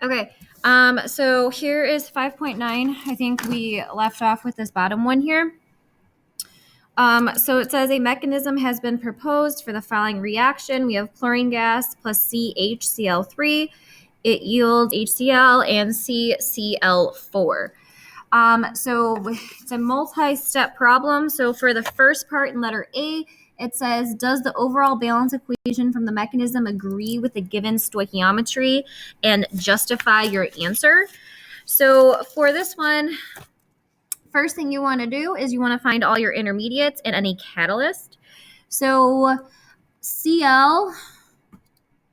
Okay, so here is 5.9. I think we left off with this bottom one here. So it says a mechanism has been proposed for the following reaction. We have chlorine gas plus CHCl3. It yields HCl and CCl4. So it's a multi-step problem. So for the first part in letter A, it says, does the overall balance equation from the mechanism agree with the given stoichiometry and justify your answer? So for this one, first thing you want to do is you want to find all your intermediates and any catalyst. So Cl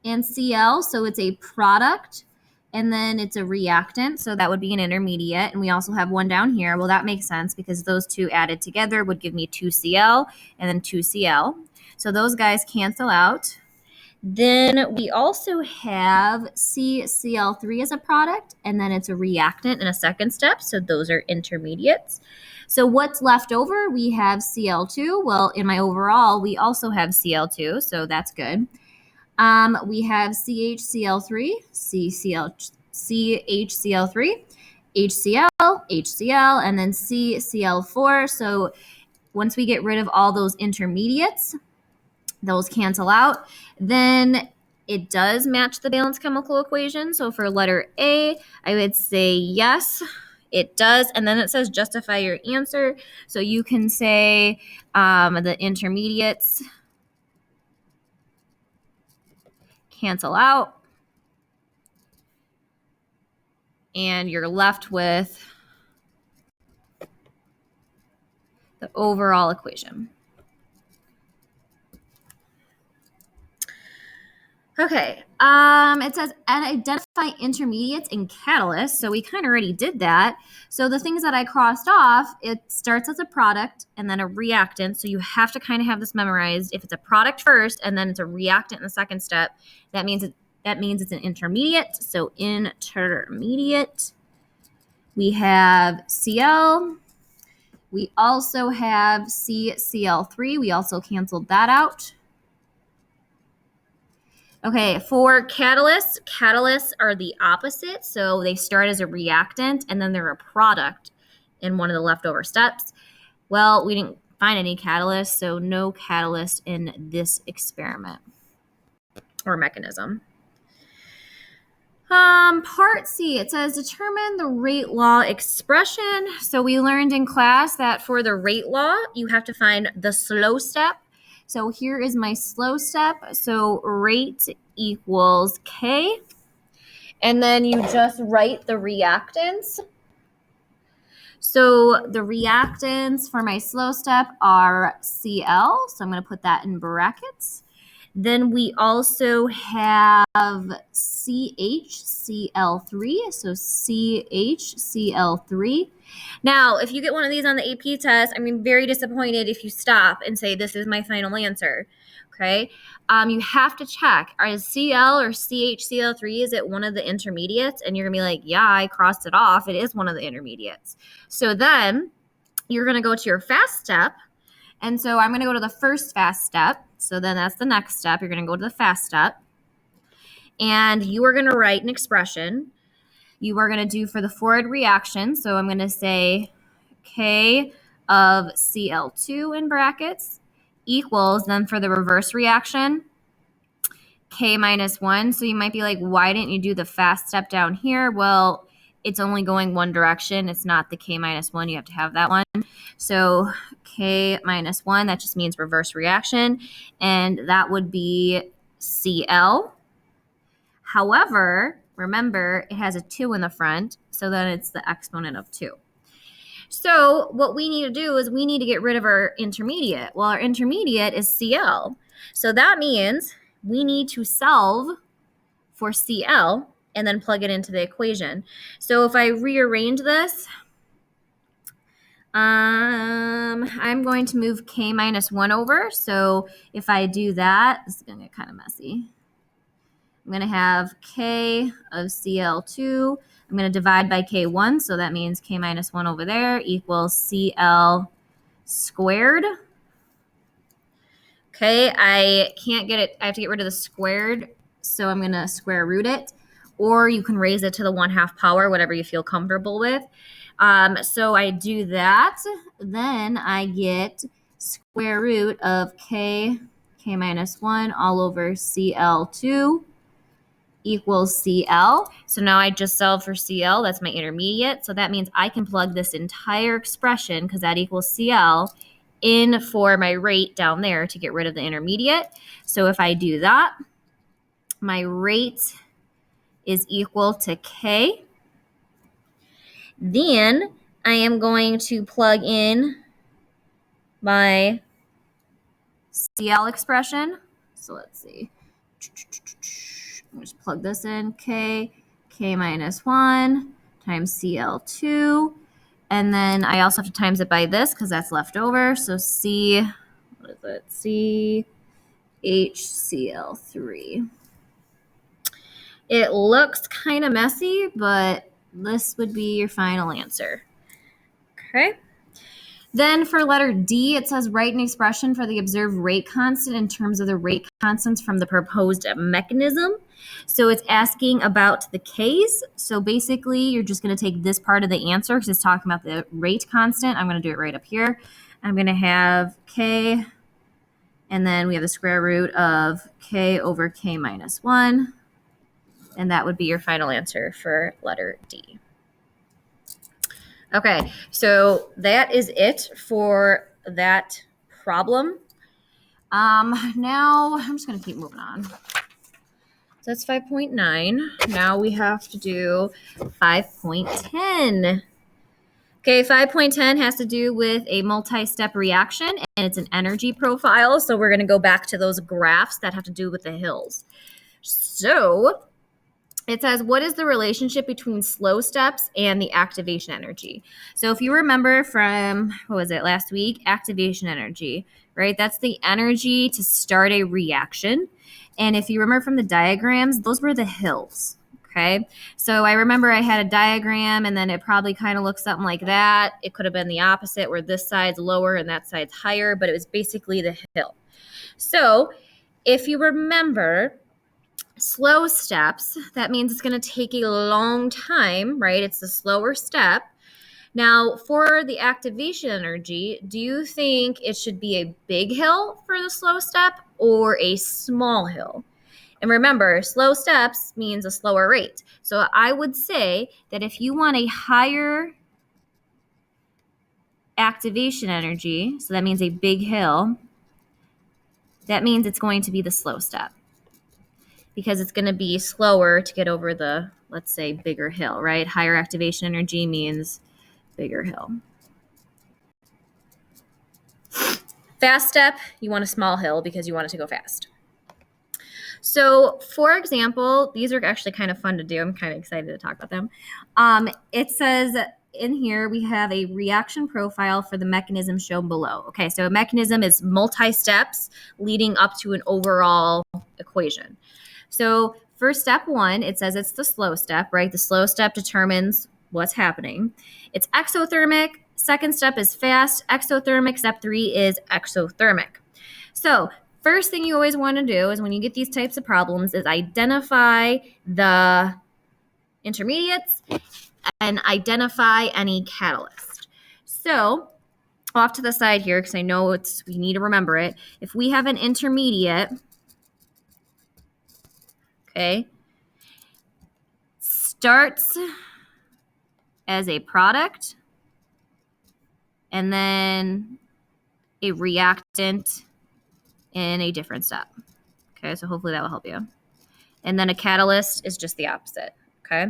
and Cl, so it's a product, and then it's a reactant, so that would be an intermediate, and we also have one down here. Well, that makes sense because those two added together would give me 2Cl and then 2Cl. So those guys cancel out. Then we also have CCl3 as a product, and then it's a reactant in a second step, so those are intermediates. So what's left over? We have Cl2. Well, in my overall, we also have Cl2, so that's good. We have CHCl3, CHCl3, HCl, HCl, and then CCl4. So once we get rid of all those intermediates, those cancel out. Then it does match the balanced chemical equation. So for letter A, I would say yes, it does. And then it says justify your answer. So you can say the intermediates cancel out, and you're left with the overall equation. Okay, it says identify intermediates and catalysts. So we kind of already did that. So the things that I crossed off, it starts as a product and then a reactant. So you have to kind of have this memorized. If it's a product first and then it's a reactant in the second step, that means it's an intermediate. So intermediate. We have Cl. We also have CCl3. We also canceled that out. Okay, for catalysts are the opposite. So they start as a reactant and then they're a product in one of the leftover steps. Well, we didn't find any catalyst, so no catalyst in this experiment or mechanism. Part C, it says determine the rate law expression. So we learned in class that for the rate law, you have to find the slow step. So here is my slow step. So rate equals K. And then you just write the reactants. So the reactants for my slow step are Cl. So I'm going to put that in brackets. Then we also have CHCl3. So CHCl3. Now, if you get one of these on the AP test, I'm very disappointed if you stop and say, this is my final answer. Okay. You have to check, is Cl or CHCl3, is it one of the intermediates? And you're going to be like, yeah, I crossed it off. It is one of the intermediates. So then you're going to go to your fast step. And so I'm going to go to the first fast step. So then that's the next step. You're going to go to the fast step. And you are going to write an expression. You are going to do for the forward reaction. So I'm going to say K of Cl2 in brackets equals, then for the reverse reaction, K minus 1. So you might be like, why didn't you do the fast step down here? Well, it's only going one direction. It's not the K minus 1. You have to have that one. So K minus 1, that just means reverse reaction. And that would be Cl. However, remember, it has a 2 in the front. So then it's the exponent of 2. So what we need to do is we need to get rid of our intermediate. Well, our intermediate is Cl. So that means we need to solve for Cl and then plug it into the equation. So if I rearrange this, I'm going to move K minus 1 over. So if I do that, this is going to get kind of messy. I'm going to have K of Cl2. I'm going to divide by K1, so that means K minus 1 over there equals Cl squared. Okay, I can't get it. I have to get rid of the squared, so I'm going to square root it. or you can raise it to the 1/2 power, whatever you feel comfortable with. So I do that. Then I get square root of k minus 1 all over Cl2 equals Cl. So now I just solve for Cl. That's my intermediate. So that means I can plug this entire expression, because that equals Cl, in for my rate down there to get rid of the intermediate. So if I do that, my rate is equal to K. Then I am going to plug in my Cl expression. So let's see. Just plug this in. K minus 1 times Cl2. And then I also have to times it by this because that's left over. So what is it? CHCl3. It looks kind of messy, but this would be your final answer. Okay. Then for letter D, it says write an expression for the observed rate constant in terms of the rate constants from the proposed mechanism. So it's asking about the K's. So basically, you're just going to take this part of the answer because it's talking about the rate constant. I'm going to do it right up here. I'm going to have K, and then we have the square root of K over K minus 1. And that would be your final answer for letter D. Okay, so that is it for that problem. Now I'm just going to keep moving on. So that's 5.9. Now we have to do 5.10. Okay, 5.10 has to do with a multi-step reaction, and it's an energy profile. So we're going to go back to those graphs that have to do with the hills. So it says, what is the relationship between slow steps and the activation energy? So if you remember from, last week? Activation energy, right? That's the energy to start a reaction. And if you remember from the diagrams, those were the hills, okay? So I remember I had a diagram, and then it probably kind of looked something like that. It could have been the opposite, where this side's lower and that side's higher, but it was basically the hill. So if you remember, slow steps, that means it's going to take a long time, right? It's the slower step. Now, for the activation energy, do you think it should be a big hill for the slow step or a small hill? And remember, slow steps means a slower rate. So I would say that if you want a higher activation energy, so that means a big hill, that means it's going to be the slow step, because it's going to be slower to get over the, let's say, bigger hill, right? Higher activation energy means bigger hill. Fast step, you want a small hill because you want it to go fast. So, for example, these are actually kind of fun to do. I'm kind of excited to talk about them. It says in here we have a reaction profile for the mechanism shown below. Okay, so a mechanism is multi-steps leading up to an overall equation. So for step 1, it says it's the slow step, right? The slow step determines what's happening. It's exothermic. Second step is fast. Exothermic. Step 3 is exothermic. So first thing you always want to do is when you get these types of problems is identify the intermediates and identify any catalyst. So off to the side here, because I know we need to remember it. If we have an intermediate, okay, starts as a product and then a reactant in a different step. Okay, so hopefully that will help you. And then a catalyst is just the opposite. Okay,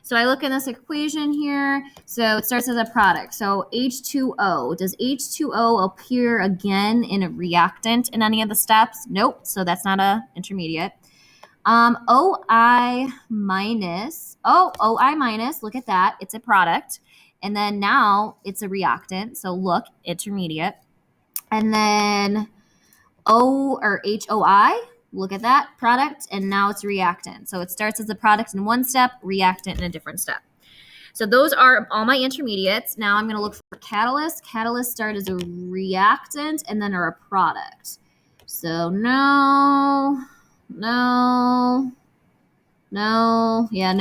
so I look in this equation here. So it starts as a product. So H2O. Does H2O appear again in a reactant in any of the steps? Nope. So that's not an intermediate. OI minus, look at that. It's a product. And then now it's a reactant. So look, intermediate. And then HOI, look at that, product. And now it's reactant. So it starts as a product in one step, reactant in a different step. So those are all my intermediates. Now I'm going to look for catalyst. Catalyst start as a reactant and then are a product. So no. No, yeah,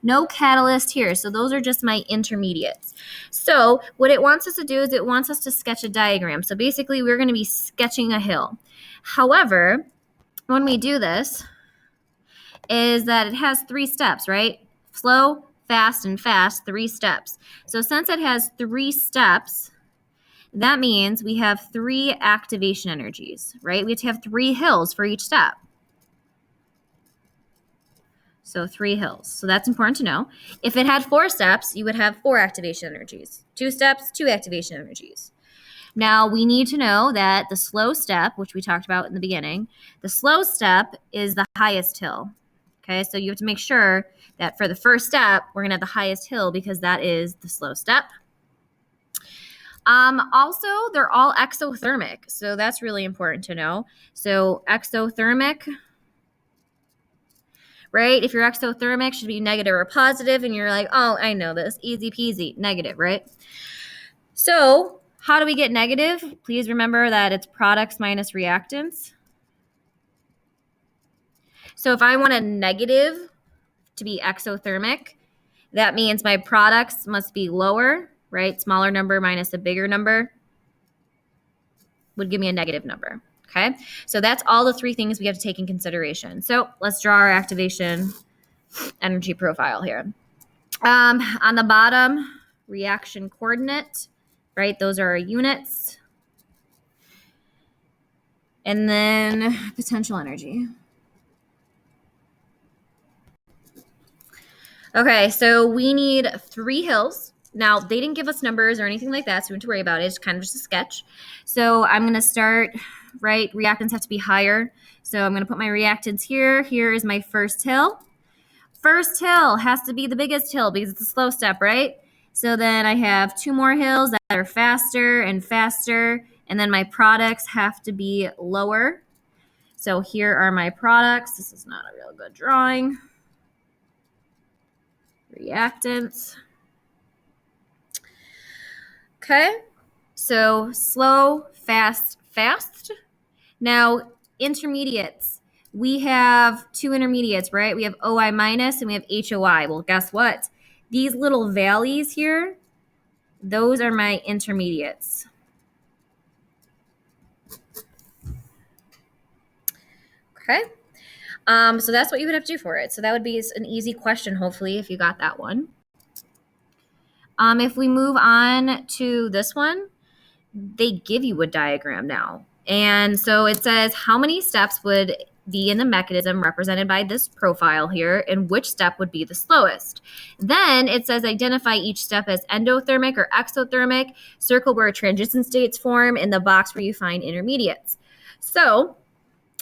no catalyst here. So those are just my intermediates. So what it wants us to do is it wants us to sketch a diagram. So basically we're going to be sketching a hill. However, when we do this, is that it has 3 steps, right? Slow, fast, and fast, 3 steps. So since it has 3 steps, that means we have 3 activation energies, right? We have to have 3 hills for each step. So 3 hills. So that's important to know. If it had 4 steps, you would have 4 activation energies. 2 steps, 2 activation energies. Now we need to know that the slow step, which we talked about in the beginning, the slow step is the highest hill. Okay, so you have to make sure that for the first step, we're going to have the highest hill because that is the slow step. Also, they're all exothermic, so that's really important to know. So exothermic, right? If you're exothermic, should be negative or positive, and you're like, oh, I know this, easy peasy, negative, right? So how do we get negative? Please remember that it's products minus reactants. So if I want a negative to be exothermic, that means my products must be lower, right? Smaller number minus a bigger number would give me a negative number, okay? So that's all the 3 things we have to take in consideration. So let's draw our activation energy profile here. On the bottom, reaction coordinate, right? Those are our units. And then potential energy. Okay, so we need 3 hills. Now, they didn't give us numbers or anything like that, so we don't have to worry about it. It's kind of just a sketch. So I'm going to start, right? Reactants have to be higher. So I'm going to put my reactants here. Here is my first hill. First hill has to be the biggest hill because it's a slow step, right? So then I have 2 more hills that are faster and faster. And then my products have to be lower. So here are my products. This is not a real good drawing. Reactants. Okay, so slow, fast, fast. Now, intermediates. We have 2 intermediates, right? We have OI minus and we have HOI. Well, guess what? These little valleys here, those are my intermediates. Okay, so that's what you would have to do for it. So that would be an easy question, hopefully, if you got that one. If we move on to this one, they give you a diagram now. And so it says how many steps would be in the mechanism represented by this profile here, and which step would be the slowest. Then it says identify each step as endothermic or exothermic, circle where transition states form, in the box where you find intermediates. So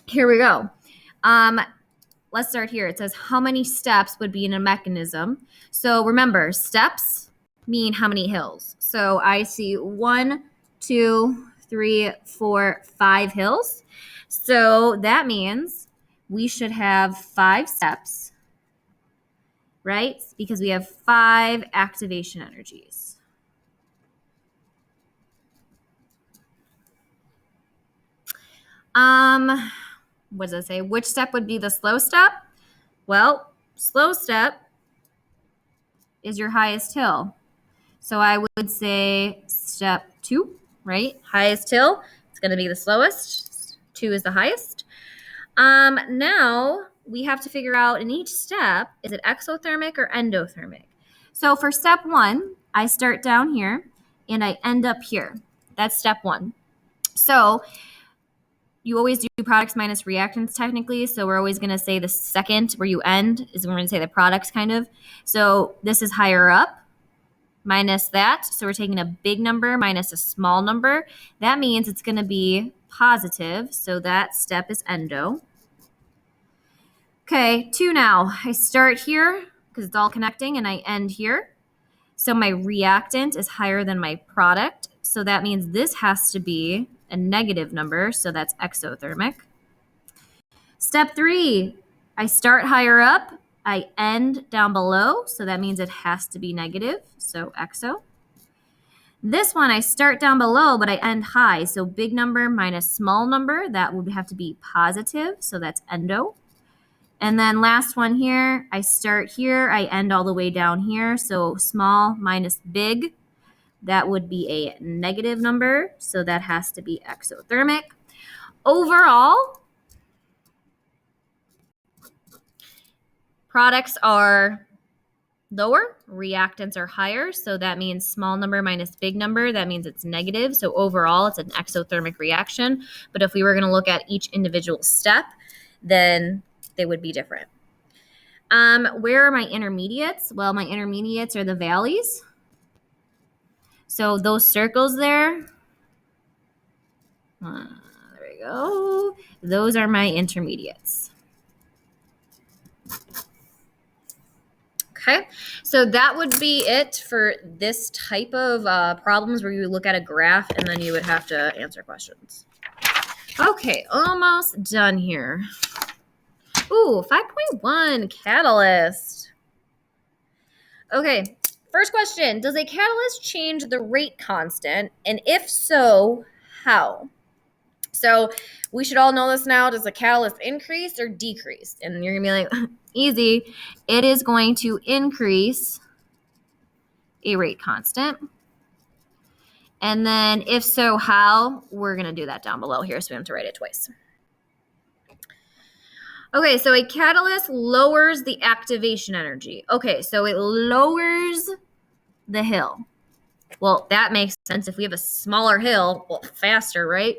here we go. Let's start here. It says how many steps would be in a mechanism. So remember, steps mean how many hills. So I see 1, 2, 3, 4, 5 hills. So that means we should have 5 steps, right? Because we have 5 activation energies. What does it say? Which step would be the slow step? Well, slow step is your highest hill. So I would say step 2, right? Highest hill, it's going to be the slowest. 2 is the highest. Now we have to figure out in each step, is it exothermic or endothermic? So for step 1, I start down here and I end up here. That's step 1. So you always do products minus reactants technically. So we're always going to say the second where you end is we're going to say the products kind of. So this is higher up minus that. So we're taking a big number minus a small number. That means it's going to be positive. So that step is endo. Okay, 2 now. I start here because it's all connecting and I end here. So my reactant is higher than my product. So that means this has to be a negative number. So that's exothermic. Step 3, I start higher up. I end down below. So that means it has to be negative. So exo. This one, I start down below, but I end high. So big number minus small number, that would have to be positive. So that's endo. And then last one here, I start here, I end all the way down here. So small minus big, that would be a negative number. So that has to be exothermic. Overall, products are lower, reactants are higher. So that means small number minus big number, that means it's negative. So overall, it's an exothermic reaction. But if we were going to look at each individual step, then they would be different. Where are my intermediates? Well, my intermediates are the valleys. So those circles there, there we go. Those are my intermediates. Okay, so that would be it for this type of problems where you look at a graph and then you would have to answer questions. Okay, almost done here. Ooh, 5.1, catalyst. Okay, first question, does a catalyst change the rate constant? And if so, how? So we should all know this now. Does the catalyst increase or decrease? And you're going to be like, easy. It is going to increase a rate constant. And then if so, how? We're going to do that down below here, so we have to write it twice. Okay, so a catalyst lowers the activation energy. Okay, so it lowers the hill. Well, that makes sense. If we have a smaller hill, well, faster, right?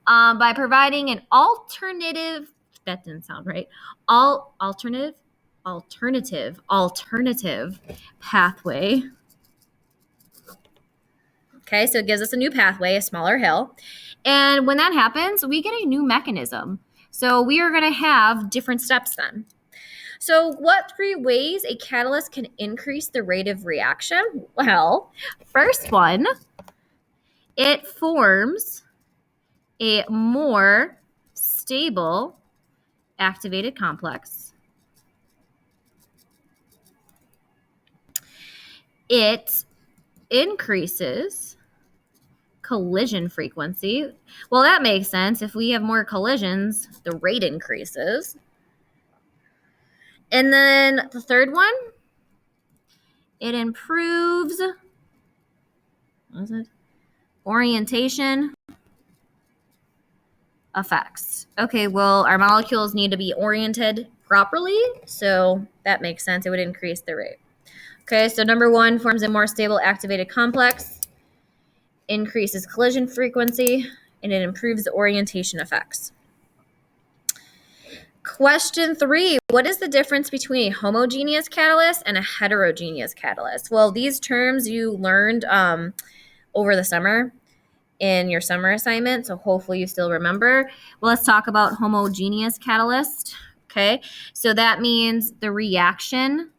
By providing an alternative, that didn't sound right, alternative pathway. Okay, so it gives us a new pathway, a smaller hill. And when that happens, we get a new mechanism. So we are going to have different steps then. So what 3 ways a catalyst can increase the rate of reaction? Well, first one, it forms a more stable activated complex. It increases collision frequency. Well, that makes sense. If we have more collisions, the rate increases. And then the third one, it improves, what is it? Orientation effects. Okay, well, our molecules need to be oriented properly, so that makes sense. It would increase the rate. Okay, so number 1 forms a more stable activated complex, increases collision frequency, and it improves the orientation effects. Question 3, what is the difference between a homogeneous catalyst and a heterogeneous catalyst? Well, these terms you learned over the summer in your summer assignment, so hopefully you still remember. Well, let's talk about homogeneous catalyst. Okay, so that means the reaction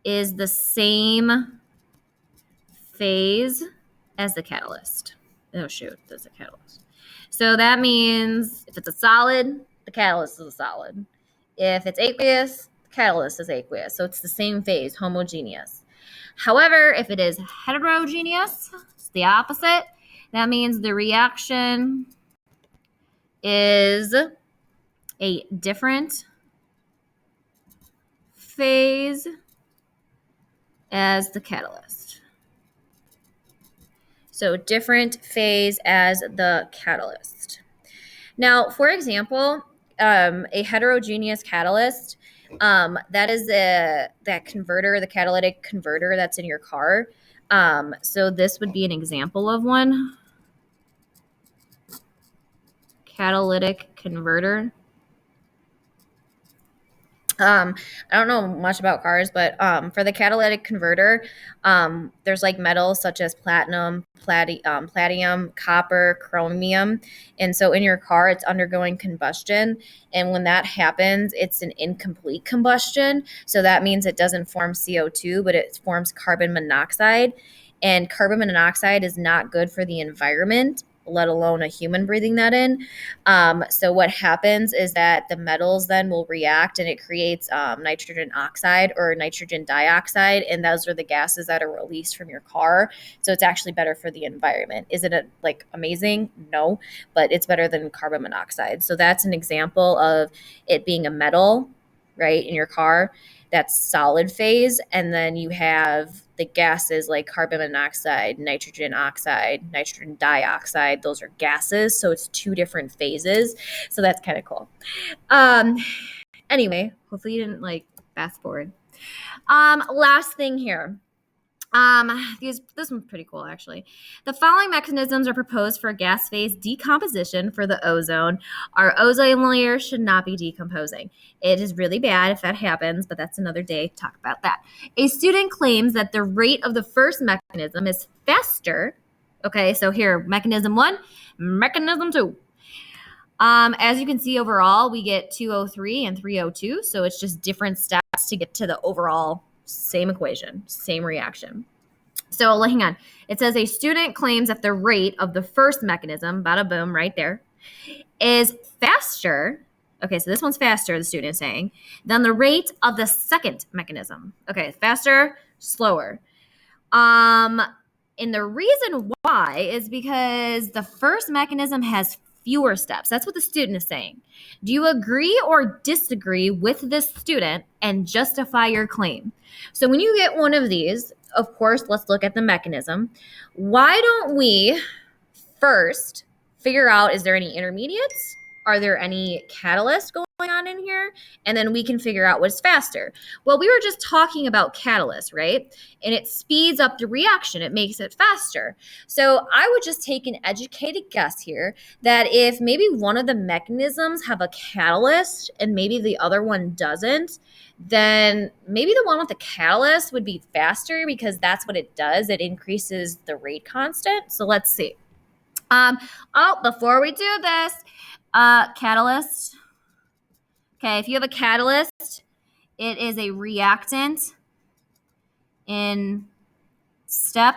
is the same phase as the catalyst. Oh shoot, there's a catalyst. So that means if it's a solid, the catalyst is a solid. If it's aqueous, the catalyst is aqueous. So it's the same phase, homogeneous. However, if it is heterogeneous, it's the opposite. That means the reaction is a different phase as the catalyst. So different phase as the catalyst. Now, for example, a heterogeneous catalyst, that is that converter, the catalytic converter that's in your car. So this would be an example of one. Catalytic converter. I don't know much about cars, but for the catalytic converter, there's like metals such as platinum, palladium, copper, chromium. And so in your car, it's undergoing combustion. And when that happens, it's an incomplete combustion. So that means it doesn't form CO2, but it forms carbon monoxide. And carbon monoxide is not good for the environment. let alone a human breathing that in. So what happens is that the metals then will react and it creates nitrogen oxide or nitrogen dioxide, and those are the gases that are released from your car. So it's actually better for the environment. Is it amazing? No, but it's better than carbon monoxide. So that's an example of it being a metal, right, in your car. That's solid phase, and then you have the gases like carbon monoxide, nitrogen oxide, nitrogen dioxide. Those are gases, so it's two different phases. So that's kind of cool. Anyway, hopefully you didn't fast forward. Last thing here. This one's pretty cool, actually. The following mechanisms are proposed for gas phase decomposition for the ozone. Our ozone layer should not be decomposing. It is really bad if that happens, but that's another day to talk about that. A student claims that the rate of the first mechanism is faster. Okay, so here, mechanism 1, mechanism 2. As you can see overall, we get 203 and 302, so it's just different steps to get to the overall same equation, same reaction. So hang on. It says a student claims that the rate of the first mechanism, bada boom, right there, is faster. Okay, so this one's faster, the student is saying, than the rate of the second mechanism. Okay, faster, slower. And the reason why is because the first mechanism has fewer steps. That's what the student is saying. Do you agree or disagree with this student and justify your claim? So when you get one of these, of course, let's look at the mechanism. Why don't we first figure out, is there any intermediates? Are there any catalysts going on in here? And then we can figure out what's faster. Well, we were just talking about catalysts, right? And it speeds up the reaction. It makes it faster. So I would just take an educated guess here that if maybe one of the mechanisms have a catalyst and maybe the other one doesn't, then maybe the one with the catalyst would be faster because that's what it does. It increases the rate constant. So let's see. Before we do this, catalyst. Okay, if you have a catalyst, it is a reactant in step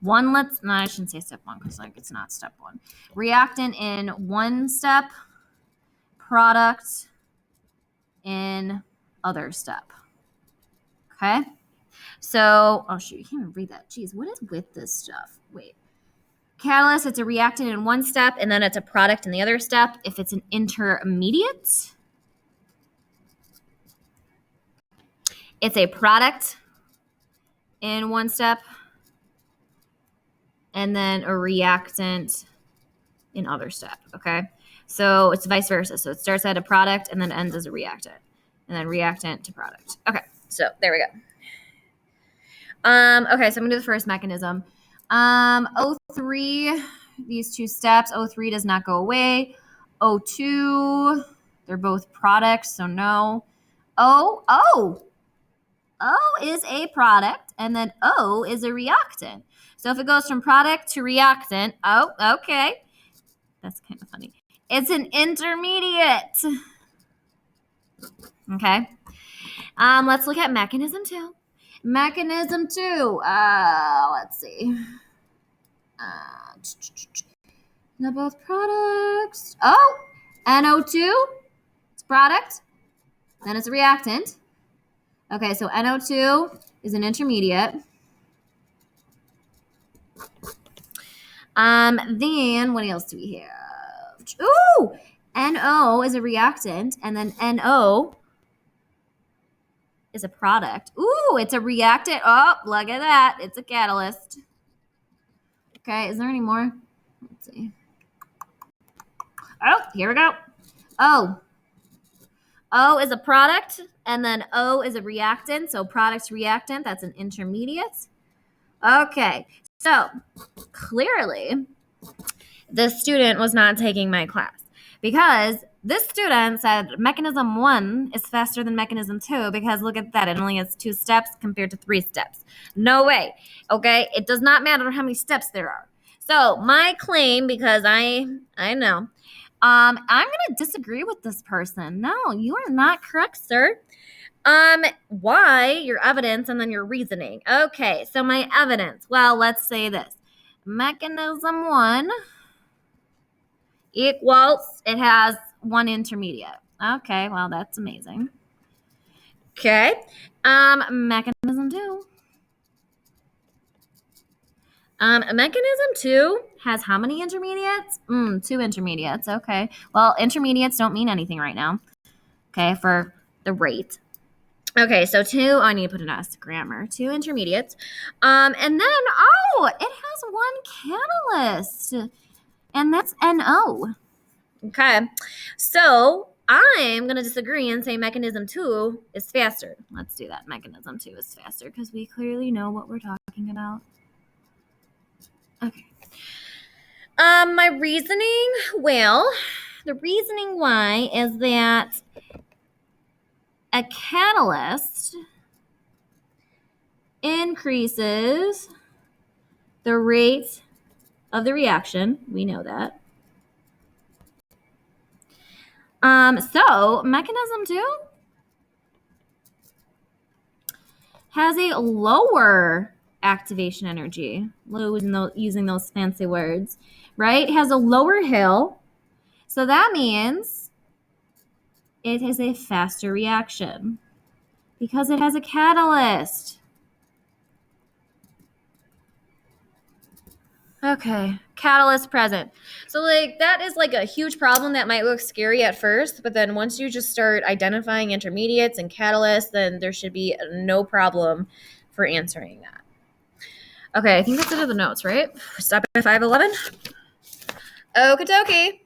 one. I shouldn't say step one because it's not step one. Reactant in one step, product in other step. Okay, so, oh shoot, you can't even read that. Jeez, what is with this stuff? Wait. Catalyst, it's a reactant in one step, and then it's a product in the other step. If it's an intermediate, it's a product in one step, and then a reactant in other step, okay? So it's vice versa. So it starts at a product and then ends as a reactant, and then reactant to product. Okay, so there we go. Okay, so I'm going to do the first mechanism. O3, these two steps, O3 does not go away. O2, they're both products, so no. O is a product, and then O is a reactant. So if it goes from product to reactant, okay. That's kind of funny. It's an intermediate. Okay. Let's look at mechanism 2. Mechanism 2. Let's see. They're both products. Oh, NO2. It's product. Then it's a reactant. Okay, so NO2 is an intermediate. Then what else do we have? Ooh, NO is a reactant, and then NO is a product. Ooh, it's a reactant. Oh, look at that. It's a catalyst. Okay, is there any more? Let's see. Oh, here we go. O is a product, and then O is a reactant. So product reactant, that's an intermediate. Okay, so clearly the student was not taking my class because this student said mechanism 1 is faster than mechanism 2 because look at that. It only has 2 steps compared to 3 steps. No way. Okay, it does not matter how many steps there are. So my claim, because I know, I'm going to disagree with this person. No, you are not correct, sir. Why? Your evidence and then your reasoning. Okay, so my evidence. Well, let's say this. Mechanism 1 equals, it has one intermediate. Okay, well, that's amazing. Okay. Mechanism 2. Mechanism 2 has how many intermediates? 2 intermediates. Okay. Well, intermediates don't mean anything right now. Okay, for the rate. Okay, so 2, I need to put an S, grammar. 2 intermediates. And then, it has one catalyst. And that's NO. Okay, so I'm going to disagree and say mechanism 2 is faster. Let's do that. Mechanism 2 is faster because we clearly know what we're talking about. Okay. My reasoning, well, the reasoning why is that a catalyst increases the rate of the reaction. We know that. So mechanism 2 has a lower activation energy, using those fancy words, right? It has a lower hill. So that means it is a faster reaction because it has a catalyst. Okay, catalyst present. So that is a huge problem that might look scary at first, but then once you just start identifying intermediates and catalysts, then there should be no problem for answering that. Okay, I think that's it of the notes, right? Stop at 5:11. Okie dokie.